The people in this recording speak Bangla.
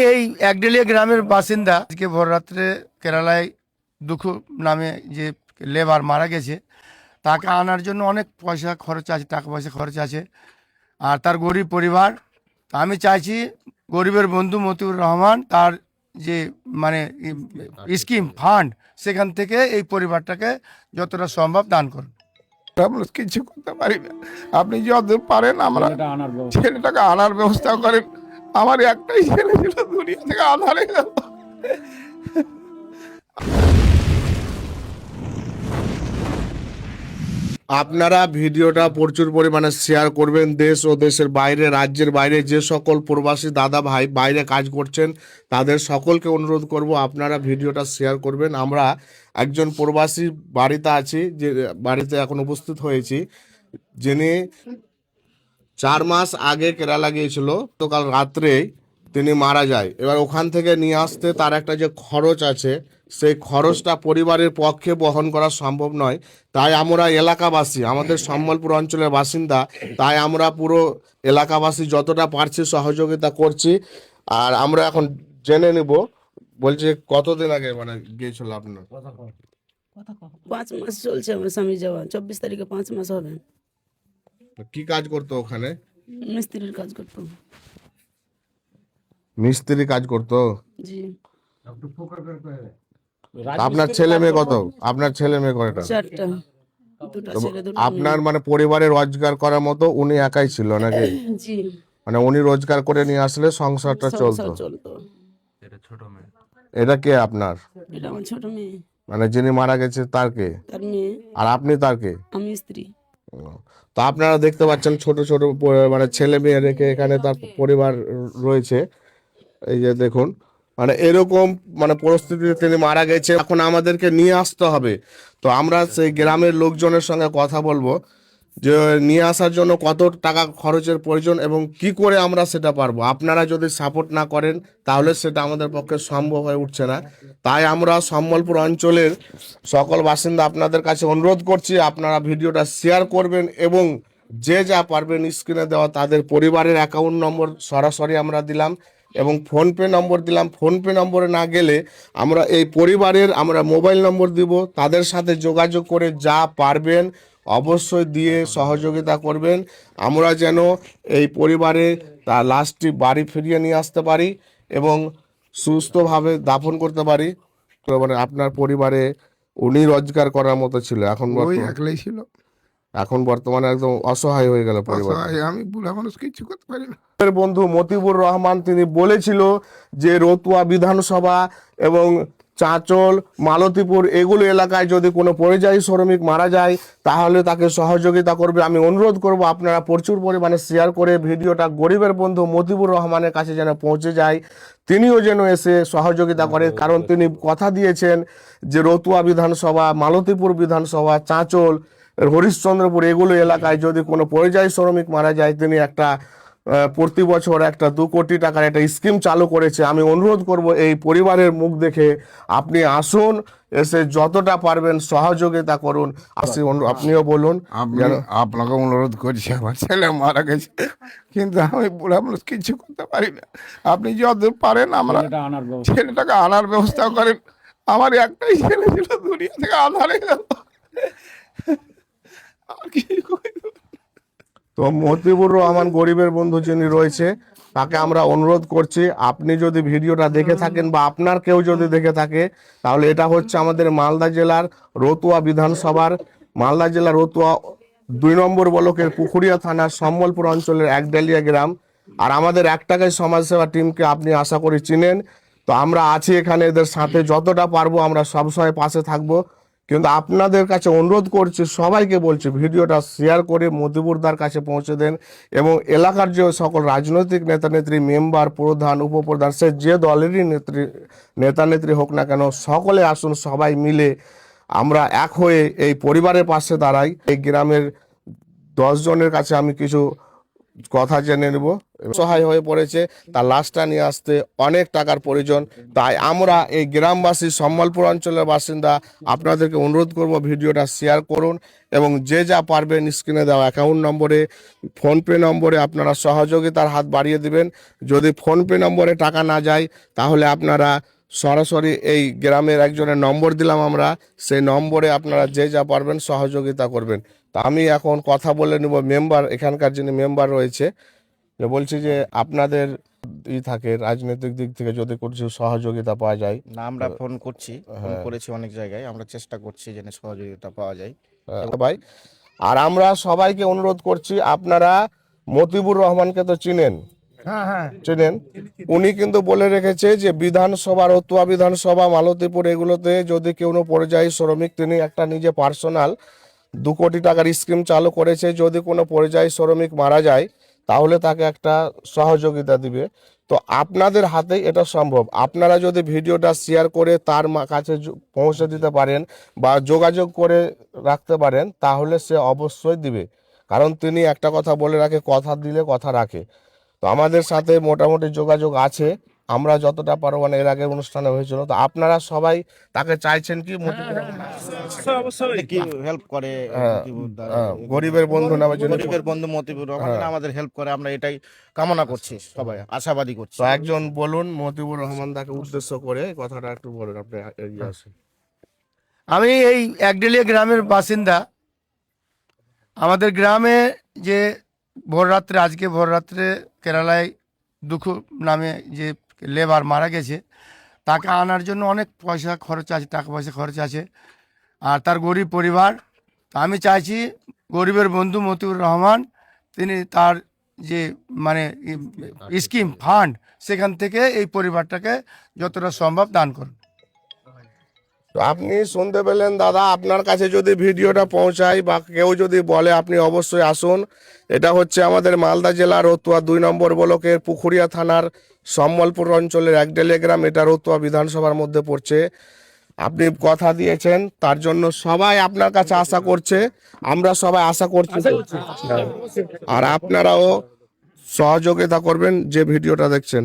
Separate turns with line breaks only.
এই একডেলিয়া গ্রামের বাসিন্দা। আজকে ভোররাত্রে কেরালায় দুঃখু নামে যে লেবার মারা গেছে, তাকে আনার জন্য অনেক পয়সা খরচ আছে, টাকা পয়সা খরচ আছে, আর তার গরিব পরিবার। আমি চাইছি গরিবের বন্ধু মতিউর রহমান তার যে মানে স্কিম ফান্ড, সেখান থেকে এই পরিবারটাকে যতটা সম্ভব দান করুন।
আমরা কিছু করতে পারি না, আপনি যত পারেন আমরা ছেলেটাকে আনার ব্যবস্থা করেন। আমার একটাই ছেলে ছিল, দুনিয়া থেকে আধারে গেল।
আপনারা ভিডিওটা প্রচুর পরিমাণে শেয়ার করবেন। দেশ ও দেশের বাইরে, রাজ্যের বাইরে যে সকল প্রবাসী দাদা ভাই বাইরে কাজ করছেন তাদের সকলকে অনুরোধ করব আপনারা ভিডিওটা শেয়ার করবেন। আমরা একজন প্রবাসী বাড়িতে আছি, যে বাড়িতে এখন উপস্থিত হয়েছি, যিনি 4 মাস আগে কেরালা গিয়েছিল, তো কাল রাত্রে তিনি মারা যায়। এবার ওখান থেকে নিয়ে আসতে তার একটা যে খরচ আছে, সেই খরচটা পরিবারের পক্ষে বহন করা সম্ভব নয়। তাই আমরা এলাকাবাসী, আমাদের সম্বলপুর অঞ্চলের বাসিন্দা, তাই আমরা পুরো এলাকাবাসী যতটা পারছি সহযোগিতা করছি। আর আমরা এখন জেনে নিব, বলছে কতদিন আগে মানে গিয়েছিল আপনার?
5 মাস চলছে আমার স্বামী যাওয়া, 24 তারিখে 5 মাস হবে।
কি কাজ করতো ওখানে?
মিস্ত্রির কাজ করতো।
মিস্ত্রি কাজ করতো।
জি।
আপনার ছেলে মেয়ে কত? আপনার ছেলে মেয়ে কয়টা?
4টা, 2টা ছেলে 2টা
আপনার মানে পরিবারে রোজগার করার মতো উনি একাই ছিল নাকি?
মেয়ে। জি,
মানে উনি রোজগার করে নিয়ে আসলে সংসারটা চলতো।
সংসার চলতো।
এটা কে আপনার?
এটা আমার ছোট মেয়ে,
মানে যিনি মারা গেছে তার কে?
তার মেয়ে,
আর আপনি তার কে?
আমি স্ত্রী।
তো আপনারা দেখতে পাচ্ছেন ছোট ছোট মানে ছেলে মেয়ে রেখে এখানে তার পরিবার রয়েছে। এই যে দেখুন, মানে এরকম মানে পরিস্থিতিতে তিনি মারা গেছে। এখন আমাদেরকে নিয়ে আসতে হবে। তো আমরা সেই গ্রামের লোকজনের সঙ্গে কথা বলবো যে নিয়ে আসার জন্য কত টাকা খরচের প্রয়োজন এবং কি করে আমরা সেটা পারবো। আপনারা যদি সাপোর্ট না করেন তাহলে সেটা আমাদের পক্ষে সম্ভব হয়ে উঠছে না। তাই আমরা সম্বলপুর অঞ্চলের সকল বাসিন্দা আপনাদের কাছে অনুরোধ করছি, আপনারা ভিডিওটা শেয়ার করবেন এবং যে যা পারবেন স্ক্রিনে দেওয়া তাদের পরিবারের অ্যাকাউন্ট নম্বর সরাসরি আমরা দিলাম এবং ফোনপে নম্বর দিলাম। ফোনপে নম্বরে না গেলে আমরা এই পরিবারের আমরা মোবাইল নম্বর দিব, তাদের সাথে যোগাযোগ করে যা পারবেন অবশ্যই দিয়ে সহযোগিতা করবেন। আমরা যেন এই পরিবারে তার লাশটি বাড়ি ফিরিয়ে নিয়ে আসতে পারি এবং সুস্থভাবে দাফন করতে পারি। তো মানে আপনার পরিবারে উনি রোজগার করার মতো ছিল,
ওই একলাই ছিল,
এখন বর্তমানে একদম অসহায় হয়ে গেল পরিবার।
অসহায়, আমি বুড়া মানুষ কিছু করতে পারি না।
বন্ধু মতিউর রহমান তিনি বলেছিল যে রতুয়া বিধানসভা এবং চাঁচল, মালতীপুর এগুলো এলাকায় যদি কোনো পরিযায়ী শ্রমিক মারা যায় তাহলে তাকে সহযোগিতা করবে। আমি অনুরোধ করব আপনারা প্রচুর পরিমাণে শেয়ার করে ভিডিওটা গরিবের বন্ধু মতিউর রহমানের কাছে যেন পৌঁছে যায়, তিনিও যেন এসে সহযোগিতা করেন। কারণ তিনি কথা দিয়েছেন যে রতুয়া বিধানসভা, মালতীপুর বিধানসভা, চাঁচল, হরিশ্চন্দ্রপুর এগুলো এলাকায় যদি কোনো পরিযায়ী শ্রমিক মারা যায় তিনি একটা প্রতি বছর একটা 2 কোটি টাকার একটা স্কিম চালু করেছে। আমি অনুরোধ করব এই পরিবারের মুখ দেখে আপনি আসুন, এসে যতটা পারবেন সহযোগিতা করুন। আপনিও বলুন।
আপনাকে অনুরোধ করছি, আমার ছেলে মারা গেছে কিন্তু আমি বুড়া মানুষ কিছু করতে পারি না, আপনি যত পারেন আমরা ছেলেটাকে আনার ব্যবস্থা করেন। আমার একটাই ছেলে ছিল, দুনিয়া থেকে আধারে গেল। আর কি করব?
তো মতিউর রহমান গরিবের বন্ধু যিনি রয়েছে তাকে আমরা অনুরোধ করছি, আপনি যদি ভিডিওটা দেখে থাকেন বা আপনার কেউ যদি দেখে থাকে তাহলে এটা হচ্ছে আমাদের মালদা জেলার রতুয়া বিধানসভার, মালদা জেলার রতুয়া 2 নম্বর ব্লকের পুকুরিয়া থানার সম্বলপুর অঞ্চলের একডালিয়া গ্রাম। আর আমাদের এক টাকায় সমাজসেবা টিমকে আপনি আশা করি চিনেন। তো আমরা আছি এখানে এদের সাথে, যতটা পারবো আমরা সবসময় পাশে থাকবো। কিন্তু আপনাদের কাছে অনুরোধ করছি, সবাইকে বলছি ভিডিওটা শেয়ার করে মতিউরদার কাছে পৌঁছে দেন এবং এলাকার যে সকল রাজনৈতিক নেতা নেত্রী, মেম্বার, প্রধান, উপপ্রধান, সে যে দলেরই নেতা নেত্রী হোক না কেন, সকলে আসুন, সবাই মিলে আমরা এক হয়ে এই পরিবারের পাশে দাঁড়াই। এই গ্রামের 10 জনের কাছে আমি কিছু কথা জেনে নেব। সহায় হয়ে পড়েছে, তার লাশটা নিয়ে আসতে অনেক টাকার প্রয়োজন। তাই আমরা এই গ্রামবাসী সম্বলপুর অঞ্চলের বাসিন্দা আপনাদেরকে অনুরোধ করব ভিডিওটা শেয়ার করুন এবং যে যা পারবেন স্ক্রিনে দেওয়া অ্যাকাউন্ট নম্বরে, ফোনপে নম্বরে আপনারা সহযোগিতার হাত বাড়িয়ে দিবেন। যদি ফোনপে নম্বরে টাকা না যায় তাহলে আপনারা সরাসরি এই গ্রামের একজনের নম্বর দিলাম আমরা, সেই নম্বরে আপনারা যে যা পারবেন সহযোগিতা করবেন। তা আমি এখন কথা বলে নেব মেম্বার, এখানকার যিনি মেম্বার রয়েছে, যে বলছি যে আপনাদের থাকে রাজনৈতিক দিক থেকে যদি কিছু সহযোগিতা পাওয়া যায়।
না, আমরা ফোন করেছি অনেক জায়গায়, আমরা চেষ্টা করছি যেন সহযোগিতা পাওয়া যায়।
ভাই, আর আমরা সবাইকে অনুরোধ করছি, আপনারা মতিবুর রহমানকে তো চিনেন, চিনেন, উনি কিন্তু বলে রেখেছে যে বিধানসভা, রতুয়া বিধানসভা, মালতীপুর এগুলোতে যদি কোনো পরিযায়ী শ্রমিক, তিনি একটা নিজে পার্সোনাল 2 কোটি টাকার স্কিম চালু করেছে। যদি কোনো পরিযায়ী শ্রমিক মারা যায় তাহলে তাকে একটা সহযোগিতা দিবে। তো আপনাদের হাতেই এটা সম্ভব। আপনারা যদি ভিডিওটা শেয়ার করে তার কাছে পৌঁছে দিতে পারেন বা যোগাযোগ করে রাখতে পারেন তাহলে সে অবশ্যই দিবে। কারণ তিনি একটা কথা বলে রাখে, কথা দিলে কথা রাখে। তো আমাদের সাথে মোটামুটি যোগাযোগ আছে, আমরা যতটা পারবো, মানে এর আগে অনুষ্ঠানে হয়েছিল। তো আপনারা সবাই তাকে চাইছেন কি
কি হেল্প করে মতিবুর দ্বারা,
গরিবের বন্ধু নামের জন্য।
গরিবের বন্ধু মতিবুর রহমান যেন আমাদের হেল্প করে, আমরা এটাই কামনা করছি, সবাই আশাবাদী করছি।
তো একজন বলুন মতিবুর রহমান দাকে উদ্দেশ্য করে কথাটা একটু বলুন, আপনি এগিয়ে আসুন।
আমি এই একডেলিয়া গ্রামের বাসিন্দা। আমাদের গ্রামে যে ভোররাত্রে, আজকে ভোররাত্রে কেরালায় দুঃখ নামে যে লেবার মারা গেছে, তাকে আনার জন্য অনেক পয়সা খরচ আছে, টাকা পয়সা খরচ আছে, আর তার গরিব পরিবার। তা আমি চাইছি গরিবের বন্ধু মতিউর রহমান, তিনি তার যে মানে স্কিম ফান্ড, সেখান থেকে এই পরিবারটাকে যতটা সম্ভব দান করুন।
তো আপনি শুনতে পেলেন দাদা, আপনার কাছে যদি ভিডিওটা পৌঁছায় বা কেউ যদি বলে, আপনি অবশ্যই আসুন। এটা হচ্ছে আমাদের মালদা জেলার রতুয়া 2 নম্বর ব্লকের পুখুরিয়া থানার সম্বলপুর অঞ্চলের একডেলিয়া গ্রাম। এটা রতুয়া বিধানসভার মধ্যে পড়ছে। আপনি কথা দিয়েছেন, তার জন্য সবাই আপনার কাছে আশা করছে, আমরা সবাই আশা করছি। আর আপনারাও সহযোগিতা করবেন যে ভিডিওটা দেখছেন।